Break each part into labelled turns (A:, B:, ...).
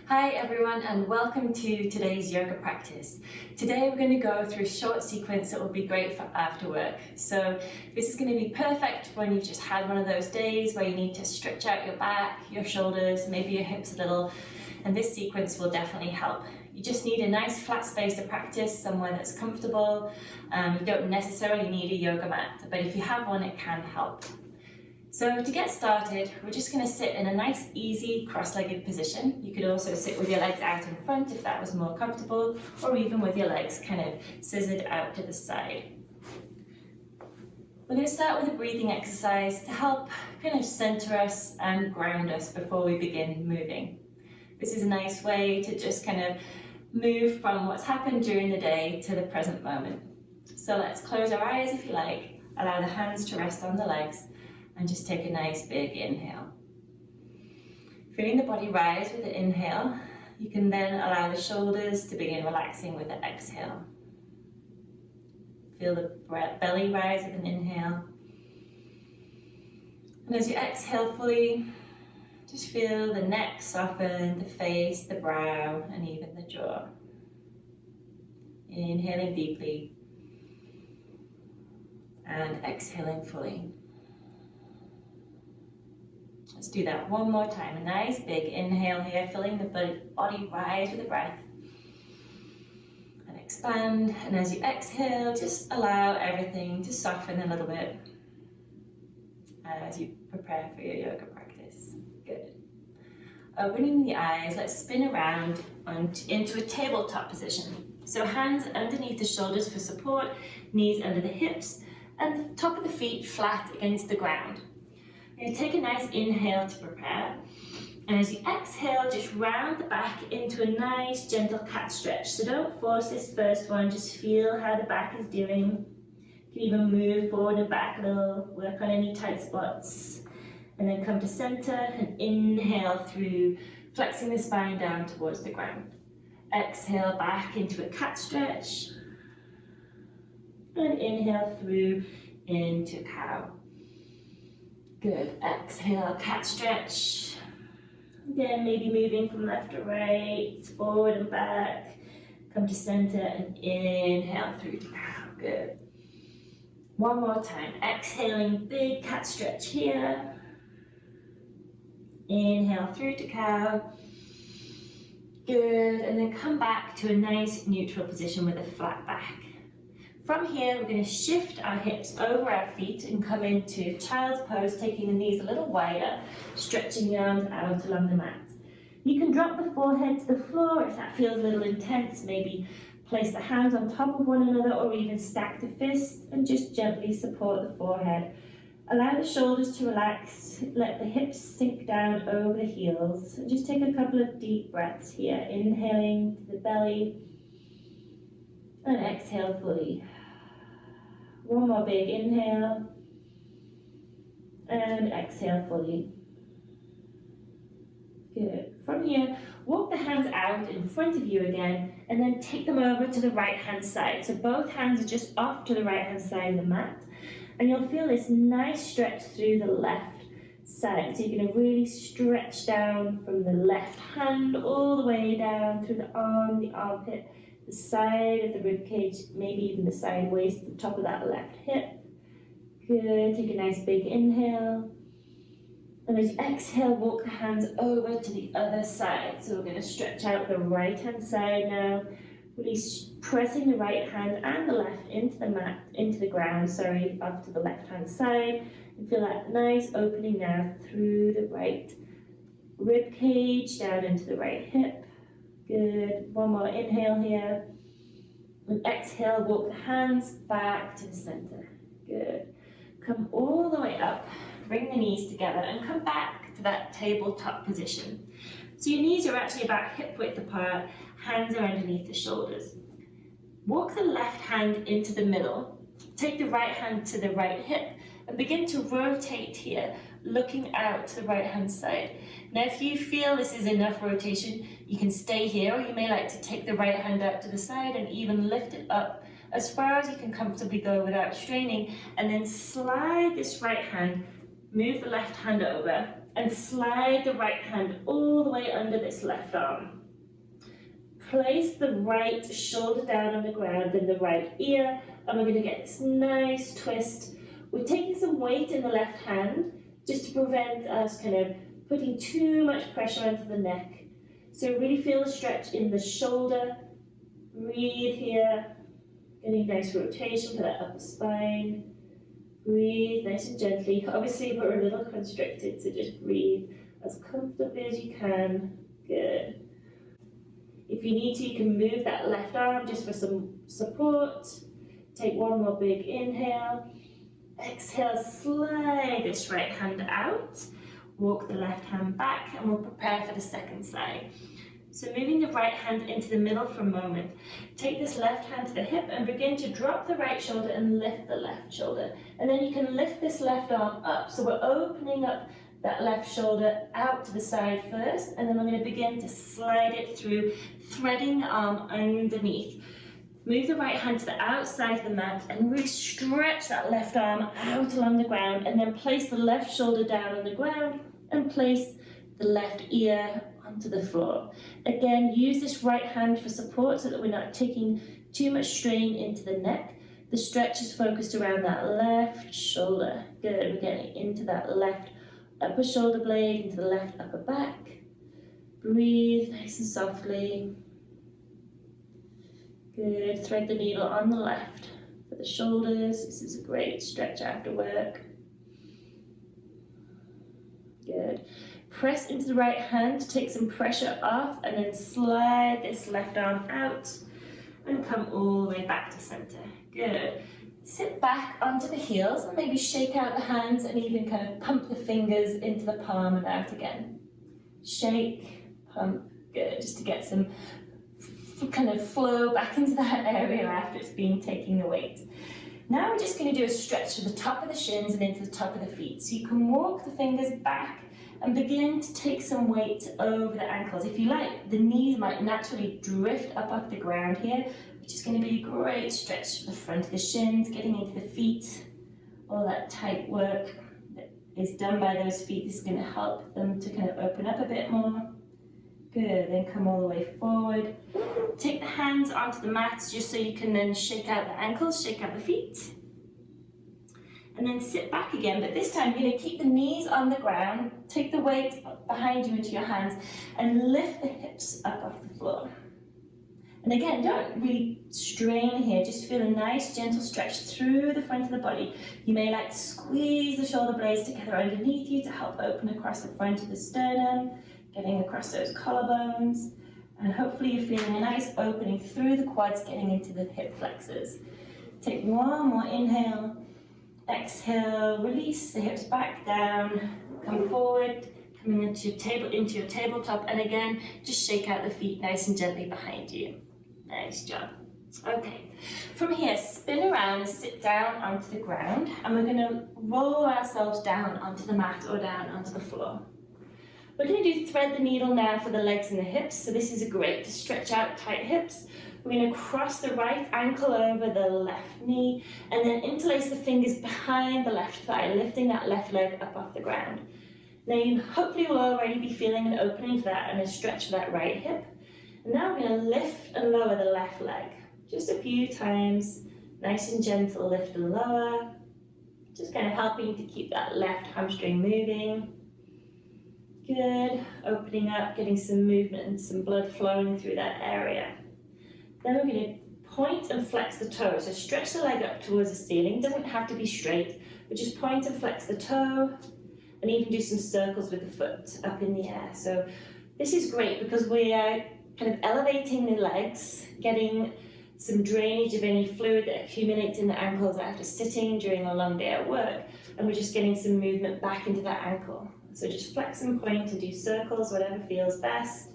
A: Hi everyone and welcome to today's yoga practice. Today we're going to go through a short sequence that will be great for after work. So this is going to be perfect when you've just had one of those days where you need to stretch out your back, your shoulders, maybe your hips a little, and this sequence will definitely help. You just need a nice flat space to practice, somewhere that's comfortable. You don't necessarily need a yoga mat, but if you have one it can help. So to get started, we're just going to sit in a nice, easy, cross-legged position. You could also sit with your legs out in front if that was more comfortable, or even with your legs kind of scissored out to the side. We're going to start with a breathing exercise to help kind of center us and ground us before we begin moving. This is a nice way to just kind of move from what's happened during the day to the present moment. So let's close our eyes if you like, allow the hands to rest on the legs, and just take a nice big inhale. Feeling the body rise with the inhale, you can then allow the shoulders to begin relaxing with the exhale. Feel the belly rise with an inhale. And as you exhale fully, just feel the neck soften, the face, the brow, and even the jaw. Inhaling deeply and exhaling fully. Let's do that one more time. A nice big inhale here, filling the body rise with the breath. And expand. And as you exhale, just allow everything to soften a little bit as you prepare for your yoga practice. Good. Opening the eyes, let's spin around into a tabletop position. So hands underneath the shoulders for support, knees under the hips, and the top of the feet flat against the ground. You're going to take a nice inhale to prepare, and as you exhale, just round the back into a nice gentle cat stretch. So don't force this first one, just feel how the back is doing. You can even move forward and back a little, work on any tight spots, and then come to center and inhale through, flexing the spine down towards the ground. Exhale back into a cat stretch, and inhale through into cow. Good. Exhale, cat stretch. Again, maybe moving from left to right, forward and back. Come to center and inhale through to cow. Good. One more time. Exhaling, big cat stretch here. Inhale through to cow. Good. And then come back to a nice neutral position with a flat back. From here, we're going to shift our hips over our feet and come into child's pose, taking the knees a little wider, stretching the arms out along the mat. You can drop the forehead to the floor if that feels a little intense. Maybe place the hands on top of one another or even stack the fists and just gently support the forehead. Allow the shoulders to relax, let the hips sink down over the heels. And just take a couple of deep breaths here, inhaling to the belly and exhale fully. One more big inhale and exhale fully. Good. From here, walk the hands out in front of you again and then take them over to the right hand side. So both hands are just off to the right hand side of the mat, and you'll feel this nice stretch through the left side. So you're going to really stretch down from the left hand all the way down through the arm, the armpit, the side of the rib cage, maybe even the side waist, the top of that left hip. Good. Take a nice big inhale. And as you exhale, walk the hands over to the other side. So we're going to stretch out the right hand side now. Really pressing the right hand and the left into the mat, into the ground, off to the left hand side. And feel that nice opening now through the right rib cage, down into the right hip. Good. One more inhale here. And exhale, walk the hands back to the center. Good. Come all the way up. Bring the knees together and come back to that tabletop position. So your knees are actually about hip width apart, hands are underneath the shoulders. Walk the left hand into the middle. Take the right hand to the right hip and begin to rotate here, looking out to the right hand side. Now if you feel this is enough rotation, you can stay here, or you may like to take the right hand out to the side and even lift it up as far as you can comfortably go without straining, and then slide this right hand, move the left hand over, and slide the right hand all the way under this left arm. Place the right shoulder down on the ground, then the right ear, and we're going to get this nice twist. We're taking some weight in the left hand just to prevent us kind of putting too much pressure onto the neck. So really feel the stretch in the shoulder. Breathe here, getting nice rotation for that upper spine. Breathe nice and gently. Obviously we're a little constricted, so just breathe as comfortably as you can. Good. If you need to, you can move that left arm just for some support. Take one more big inhale. Exhale, slide this right hand out. Walk the left hand back, and we'll prepare for the second side. So moving the right hand into the middle for a moment. Take this left hand to the hip and begin to drop the right shoulder and lift the left shoulder. And then you can lift this left arm up. So we're opening up that left shoulder out to the side first, and then we're going to begin to slide it through, threading the arm underneath. Move the right hand to the outside of the mat and really stretch that left arm out along the ground, and then place the left shoulder down on the ground and place the left ear onto the floor. Again, use this right hand for support so that we're not taking too much strain into the neck. The stretch is focused around that left shoulder. Good, we're getting into that left upper shoulder blade, into the left upper back. Breathe nice and softly. Good, thread the needle on the left for the shoulders. This is a great stretch after work. Good. Press into the right hand to take some pressure off, and then slide this left arm out and come all the way back to center. Good. Sit back onto the heels and maybe shake out the hands and even kind of pump the fingers into the palm and out again. Shake, pump, good, just to get some kind of flow back into that area after it's been taking the weight. Now we're just going to do a stretch to the top of the shins and into the top of the feet. So you can walk the fingers back and begin to take some weight over the ankles. If you like, the knees might naturally drift up off the ground here, which is going to be a great stretch for the front of the shins, getting into the feet. All that tight work that is done by those feet is going to help them to kind of open up a bit more. Good, then come all the way forward. Take the hands onto the mats just so you can then shake out the ankles, shake out the feet. And then sit back again, but this time you're going to keep the knees on the ground, take the weight behind you into your hands, and lift the hips up off the floor. And again, don't really strain here, just feel a nice gentle stretch through the front of the body. You may like to squeeze the shoulder blades together underneath you to help open across the front of the sternum, getting across those collarbones, and hopefully you're feeling a nice opening through the quads, getting into the hip flexors. Take one more inhale, exhale, release the hips back down, come forward, coming into your tabletop, and again, just shake out the feet nice and gently behind you. Nice job. Okay, from here, spin around and sit down onto the ground, and we're going to roll ourselves down onto the mat or down onto the floor. We're going to do thread the needle now for the legs and the hips, so this is great to stretch out tight hips. We're going to cross the right ankle over the left knee, and then interlace the fingers behind the left thigh, lifting that left leg up off the ground. Now you hopefully will already be feeling an opening for that and a stretch for that right hip. And now we're going to lift and lower the left leg. Just a few times, nice and gentle lift and lower. Just kind of helping to keep that left hamstring moving. Good, opening up, getting some movement and some blood flowing through that area. Then we're going to point and flex the toe. So stretch the leg up towards the ceiling. It doesn't have to be straight, but just point and flex the toe, and even do some circles with the foot up in the air. So this is great because we are kind of elevating the legs, getting some drainage of any fluid that accumulates in the ankles after sitting during a long day at work, and we're just getting some movement back into that ankle. So just flex and point and do circles, whatever feels best,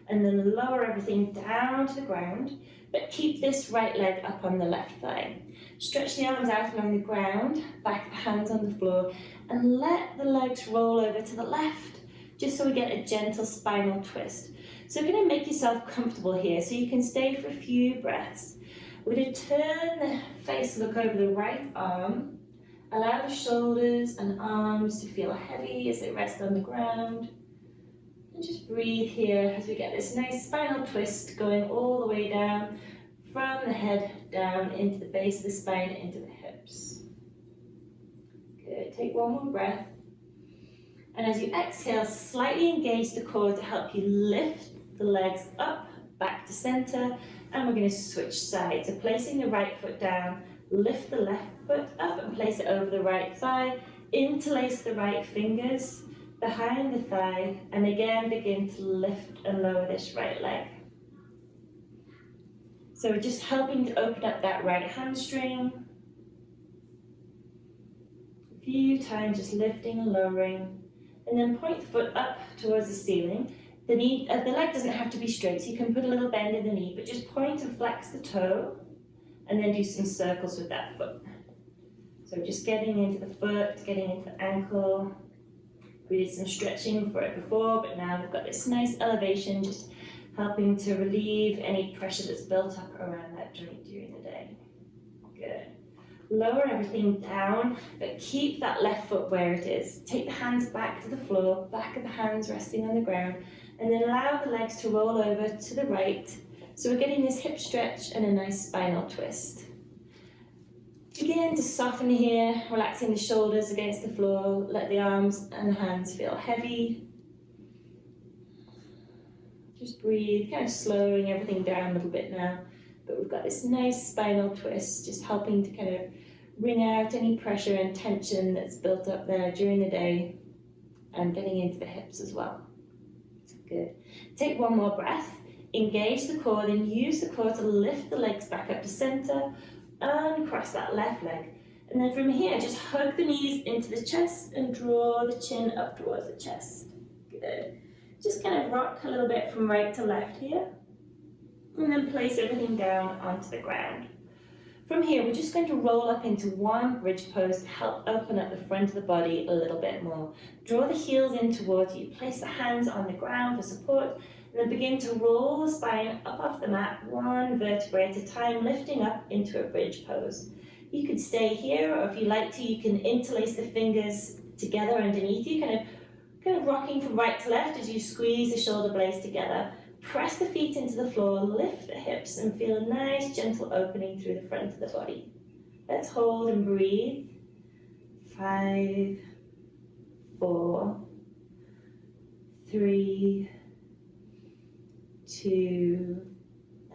A: and then lower everything down to the ground, but keep this right leg up on the left thigh. Stretch the arms out along the ground, back the hands on the floor, and let the legs roll over to the left, just so we get a gentle spinal twist. So you're going to make yourself comfortable here, so you can stay for a few breaths. We're going to turn the face, look over the right arm, allow the shoulders and arms to feel heavy as they rest on the ground. And just breathe here as we get this nice spinal twist going all the way down from the head down into the base of the spine, into the hips. Good, take one more breath. And as you exhale, slightly engage the core to help you lift the legs up, back to center. And we're going to switch sides. So placing the right foot down, lift the left foot up and place it over the right thigh. Interlace the right fingers behind the thigh. And again, begin to lift and lower this right leg. So we're just helping to open up that right hamstring. A few times, just lifting and lowering. And then point the foot up towards the ceiling. The leg doesn't have to be straight, so you can put a little bend in the knee, but just point and flex the toe, and then do some circles with that foot. So just getting into the foot, getting into the ankle. We did some stretching for it before, but now we've got this nice elevation, just helping to relieve any pressure that's built up around that joint during the day. Good. Lower everything down, but keep that left foot where it is. Take the hands back to the floor, back of the hands resting on the ground, and then allow the legs to roll over to the right. So we're getting this hip stretch and a nice spinal twist. Begin to soften here, relaxing the shoulders against the floor. Let the arms and the hands feel heavy. Just breathe, kind of slowing everything down a little bit now. But we've got this nice spinal twist, just helping to kind of wring out any pressure and tension that's built up there during the day, and getting into the hips as well. Good. Take one more breath, engage the core, then use the core to lift the legs back up to center, uncross that left leg. And then from here, just hug the knees into the chest and draw the chin up towards the chest. Good. Just kind of rock a little bit from right to left here. And then place everything down onto the ground. From here, we're just going to roll up into one bridge pose to help open up the front of the body a little bit more. Draw the heels in towards you. Place the hands on the ground for support. And then begin to roll the spine up off the mat, one vertebrae at a time, lifting up into a bridge pose. You could stay here, or if you like to, you can interlace the fingers together underneath you, kind of rocking from right to left as you squeeze the shoulder blades together. Press the feet into the floor, lift the hips, and feel a nice gentle opening through the front of the body. Let's hold and breathe. 5, 4, 3, 2,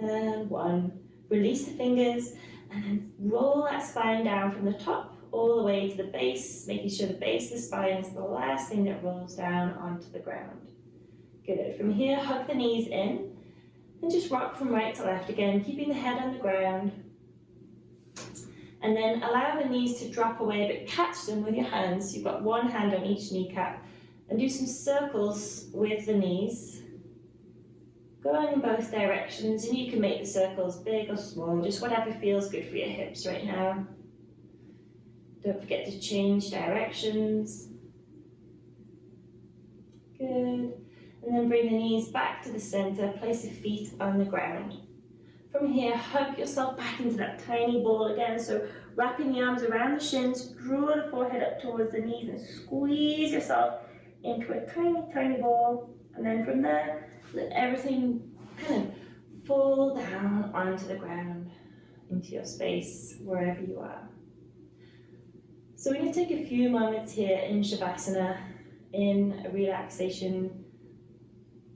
A: and 1. Release the fingers, and then roll that spine down from the top all the way to the base, making sure the base of the spine is the last thing that rolls down onto the ground. Good. From here, hug the knees in and just rock from right to left again, keeping the head on the ground. And then allow the knees to drop away, but catch them with your hands. You've got one hand on each kneecap, and do some circles with the knees, going in both directions, and you can make the circles big or small, just whatever feels good for your hips right now. Don't forget to change directions. Good. And then bring the knees back to the center, place the feet on the ground. From here, hug yourself back into that tiny ball again, so wrapping the arms around the shins, draw the forehead up towards the knees and squeeze yourself into a tiny, tiny ball. And then from there, let everything kind of fall down onto the ground, into your space, wherever you are. So we're going to take a few moments here in Shavasana, in a relaxation.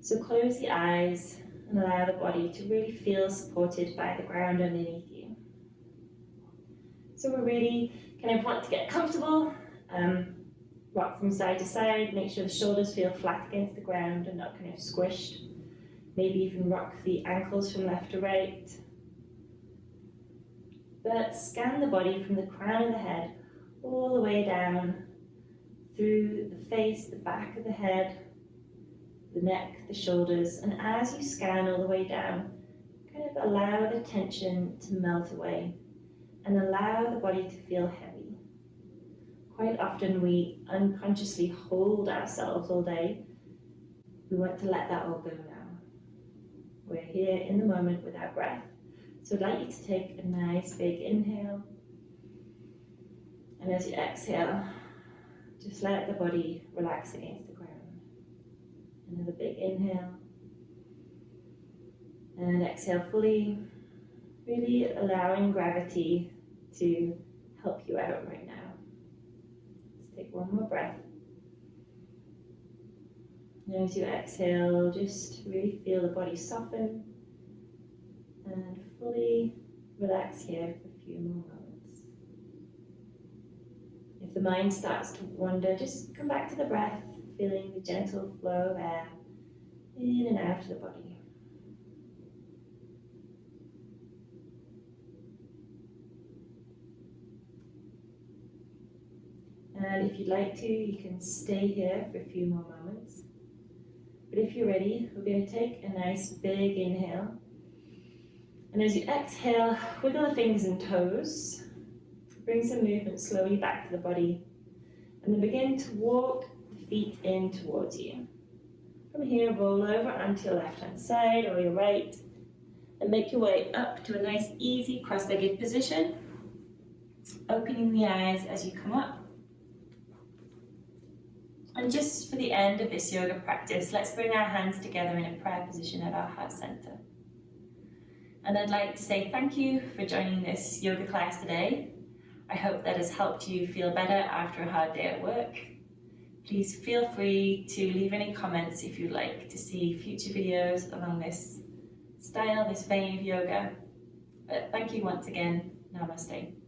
A: So close the eyes and allow the body to really feel supported by the ground underneath you. So we really kind of want to get comfortable, rock from side to side, make sure the shoulders feel flat against the ground and not kind of squished. Maybe even rock the ankles from left to right. But scan the body from the crown of the head all the way down through the face, the back of the head, the neck, the shoulders, and as you scan all the way down, kind of allow the tension to melt away and allow the body to feel heavy. Quite often we unconsciously hold ourselves all day. We want to let that all go now. We're here in the moment with our breath. So I'd like you to take a nice big inhale, and as you exhale, just let the body relax against the ground. Another big inhale. And exhale fully, really allowing gravity to help you out right now. Let's take one more breath. And as you exhale, just really feel the body soften and fully relax here for a few more moments. If the mind starts to wander, just come back to the breath, feeling the gentle flow of air in and out of the body. And if you'd like to, you can stay here for a few more moments. But if you're ready, we're going to take a nice big inhale. And as you exhale, wiggle the fingers and toes. Bring some movement slowly back to the body. And then begin to walk the feet in towards you. From here, roll over onto your left-hand side or your right. And make your way up to a nice, easy cross-legged position. Opening the eyes as you come up. And just for the end of this yoga practice, let's bring our hands together in a prayer position at our heart center. And I'd like to say thank you for joining this yoga class today. I hope that has helped you feel better after a hard day at work. Please feel free to leave any comments if you'd like to see future videos along this style, this vein of yoga. But thank you once again. Namaste.